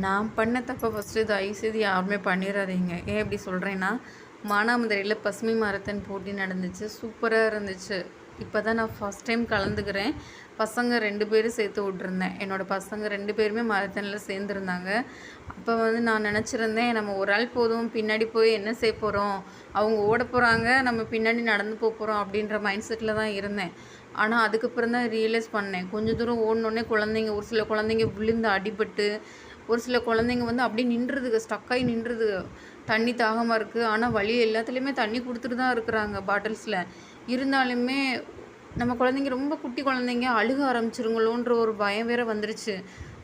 நான் பண்ண தப்ப ஃபஸ்ட்டு தயவுசெய்து யாருமே பண்ணிறாதீங்க. ஏன் இப்படி சொல்கிறேன்னா, மானாமதுரையில பசுமை மாரத்தான் போட்டி நடந்துச்சு. சூப்பரா இருந்துச்சு. இப்போ தான் நான் ஃபஸ்ட் டைம் கலந்துக்கிறேன். பசங்க 2 பேரும் சேர்த்து விட்ருந்தேன். என்னோட பசங்க 2 பேருமே மாரத்தான்ல சேர்ந்துருந்தாங்க. அப்போ வந்து நான் நினச்சிருந்தேன், நம்ம ஒரு ஆள் போதும், பின்னாடி போய் என்ன செய்ய போகிறோம்? அவங்க ஓட போகிறாங்க, நம்ம பின்னாடி நடந்து போகிறோம் அப்படின்ற மைண்ட் செட்டில் தான் இருந்தேன். ஆனால் அதுக்கப்புறம் தான் ரியலைஸ் பண்ணேன். கொஞ்சம் தூரம் ஓடுனோடனே குழந்தைங்க ஒரு சில குழந்தைங்க விழுந்து அடிபட்டு, ஒரு சில குழந்தைங்க வந்து அப்படியே நின்றுதுங்க, ஸ்டக்காகி நின்றுதுங்க. தண்ணி தாகமாக இருக்குது. ஆனால் வழி எல்லாத்துலேயுமே தண்ணி கொடுத்துட்டு தான் இருக்கிறாங்க பாட்டில்ஸில். இருந்தாலுமே நம்ம குழந்தைங்க ரொம்ப குட்டி குழந்தைங்க அழுக ஆரம்பிச்சிருங்களோன்ற ஒரு பயம் வேற வந்துருச்சு.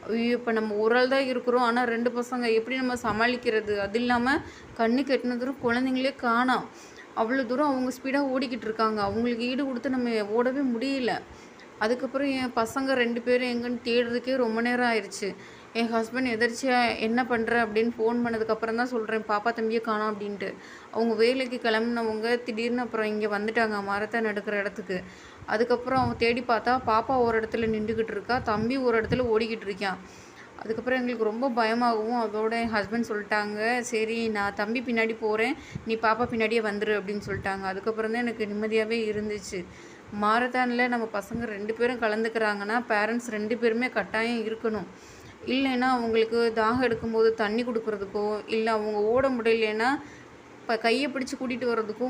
ஐயோ! இப்போ நம்ம ஒரு ஆள் தான் இருக்கிறோம். ஆனால் 2 பசங்க எப்படி நம்ம சமாளிக்கிறது? அது இல்லாமல் கண்ணுக்கு எட்டுன தூரம் குழந்தைங்களே காணோம். அவ்வளோ தூரம் அவங்க ஸ்பீடாக ஓடிக்கிட்டு இருக்காங்க. அவங்களுக்கு ஈடு கொடுத்து நம்ம ஓடவே முடியல. அதுக்கப்புறம் என் பசங்க 2 பேரும் எங்கன்னு தேடுறதுக்கே ரொம்ப நேரம் ஆயிடுச்சு. என் ஹஸ்பண்ட் எதர்ச்சியா என்ன பண்ணுற அப்படின்னு ஃபோன் பண்ணதுக்கப்புறம் தான் சொல்கிறேன், பாப்பா தம்பியை காணோம் அப்படின்ட்டு. அவங்க வேலைக்கு கிளம்புனவங்க திடீர்னு அப்புறம் இங்கே வந்துட்டாங்க மாரத்தான் நடக்கிற இடத்துக்கு. அதுக்கப்புறம் அவங்க தேடி பார்த்தா பாப்பா ஒரு இடத்துல நின்றுக்கிட்டு இருக்கா, தம்பி ஒரு இடத்துல ஓடிக்கிட்டு இருக்கான். அதுக்கப்புறம் எங்களுக்கு ரொம்ப பயமாகவும் அதோட என் ஹஸ்பண்ட் சொல்லிட்டாங்க, சரி நான் தம்பி பின்னாடி போகிறேன், நீ பாப்பா பின்னாடியே வந்துரு அப்படின்னு சொல்லிட்டாங்க. அதுக்கப்புறம் தான் எனக்கு நிம்மதியாகவே இருந்துச்சு. மாரத்தானில் நம்ம பசங்க 2 பேரும் கலந்துக்கிறாங்கன்னா பேரண்ட்ஸ் 2 பேருமே கட்டாயம் இருக்கணும். இல்லைன்னா அவங்களுக்கு தாகம் எடுக்கும்போது தண்ணி கொடுக்குறதுக்கோ, இல்லை அவங்க ஓட முடியலைன்னா இப்போ கையை பிடிச்சி கூட்டிகிட்டு வர்றதுக்கோ